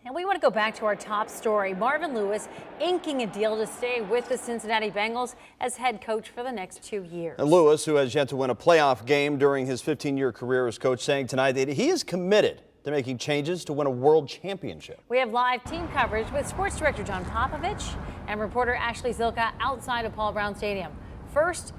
And we want to go back to our top story. Marvin Lewis inking a deal to stay with the Cincinnati Bengals as head coach for the next 2 years. And Lewis, who has yet to win a playoff game during his 15-year career as coach, saying tonight that he is committed to making changes to win a world championship. We have live team coverage with sports director John Popovich and reporter Ashley Zilka outside of Paul Brown Stadium. First,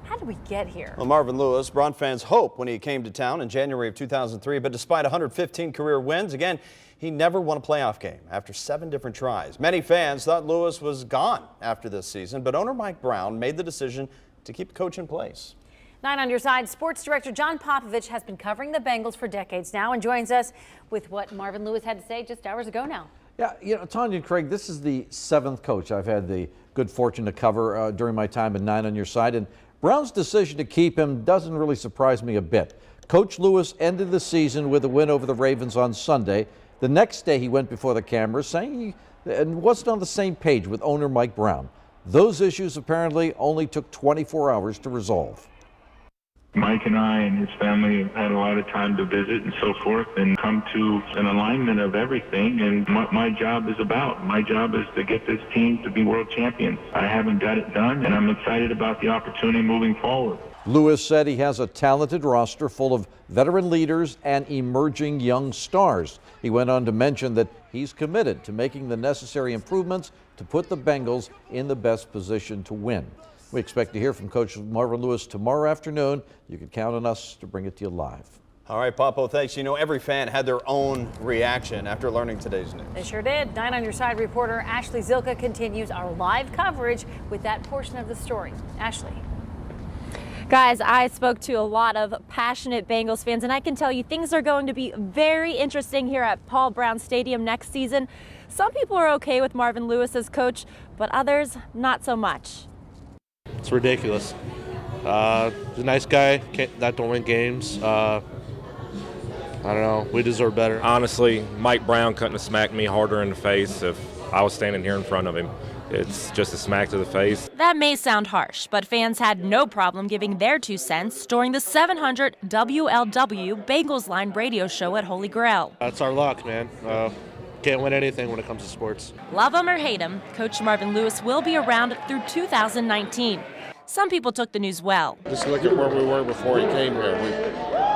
how did we get here? Well, Marvin Lewis, Brown fans hope when he came to town in January of 2003, but despite 115 career wins, again, he never won a playoff game after 7 different tries. Many fans thought Lewis was gone after this season, but owner Mike Brown made the decision to keep the coach in place. 9 on your side, sports director John Popovich has been covering the Bengals for decades now and joins us with what Marvin Lewis had to say just hours ago now. Yeah, you know, Tanya and Craig, this is the 7th coach I've had the good fortune to cover during my time at 9 on your side, and Brown's decision to keep him doesn't really surprise me a bit. Coach Lewis ended the season with a win over the Ravens on Sunday. The next day he went before the cameras saying he wasn't on the same page with owner Mike Brown. Those issues apparently only took 24 hours to resolve. Mike and I and his family have had a lot of time to visit and so forth and come to an alignment of everything and what my job is about. My job is to get this team to be world champions. I haven't got it done and I'm excited about the opportunity moving forward. Lewis said he has a talented roster full of veteran leaders and emerging young stars. He went on to mention that he's committed to making the necessary improvements to put the Bengals in the best position to win. We expect to hear from Coach Marvin Lewis tomorrow afternoon. You can count on us to bring it to you live. All right, Popo, thanks. You know, every fan had their own reaction after learning today's news. They sure did. 9 on your side reporter Ashley Zilka continues our live coverage with that portion of the story. Ashley. Guys, I spoke to a lot of passionate Bengals fans, and I can tell you things are going to be very interesting here at Paul Brown Stadium next season. Some people are okay with Marvin Lewis as coach, but others not so much. It's ridiculous. He's a nice guy, that don't win games. I don't know, we deserve better. Honestly, Mike Brown couldn't have smacked me harder in the face if I was standing here in front of him. It's just a smack to the face. That may sound harsh, but fans had no problem giving their 2 cents during the 700 WLW Bengals Line radio show at Holy Grail. That's our luck, man. Can't win anything when it comes to sports. Love him or hate him, Coach Marvin Lewis will be around through 2019. Some people took the news well. Just look at where we were before he came here.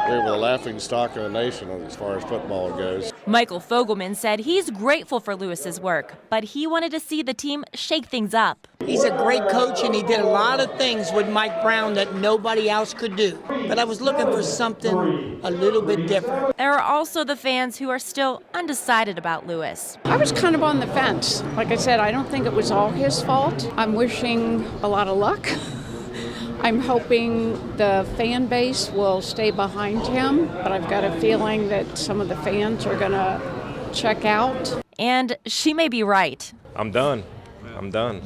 We were the laughing stock of the nation as far as football goes. Michael Fogelman said he's grateful for Lewis's work, but he wanted to see the team shake things up. He's a great coach, and he did a lot of things with Mike Brown that nobody else could do. But I was looking for something a little bit different. There are also the fans who are still undecided about Lewis. I was kind of on the fence. Like I said, I don't think it was all his fault. I'm wishing a lot of luck. I'm hoping the fan base will stay behind him, but I've got a feeling that some of the fans are going to check out. And she may be right. I'm done. I'm done.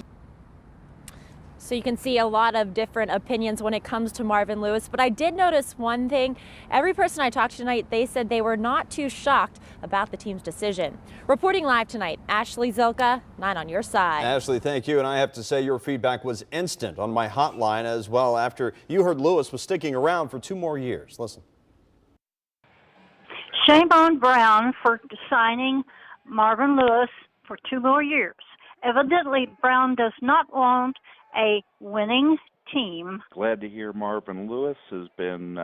So you can see a lot of different opinions when it comes to Marvin Lewis, but I did notice one thing. Every person I talked to tonight, they said they were not too shocked about the team's decision. Reporting live tonight, Ashley Zilka, 9 on your side. Ashley, thank you. And I have to say your feedback was instant on my hotline as well after you heard Lewis was sticking around for 2 more years. Listen. Shame on Brown for signing Marvin Lewis for 2 more years. Evidently, Brown does not want a winning team. Glad to hear Marvin Lewis has been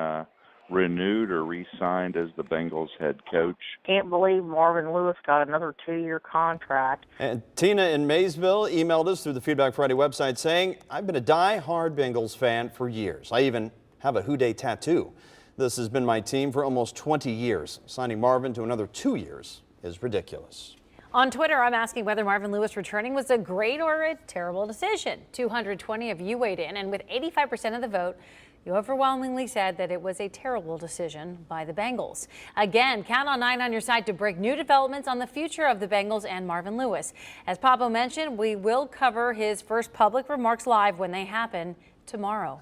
renewed or re-signed as the Bengals head coach. Can't believe Marvin Lewis got another 2-year contract. And Tina in Maysville emailed us through the Feedback Friday website saying, I've been a die-hard Bengals fan for years. I even have a Who Dey tattoo. This has been my team for almost 20 years. Signing Marvin to another 2 years is ridiculous. On Twitter, I'm asking whether Marvin Lewis returning was a great or a terrible decision. 220 of you weighed in, and with 85% of the vote, you overwhelmingly said that it was a terrible decision by the Bengals. Again, count on 9 on your side to break new developments on the future of the Bengals and Marvin Lewis. As Papa mentioned, we will cover his first public remarks live when they happen tomorrow.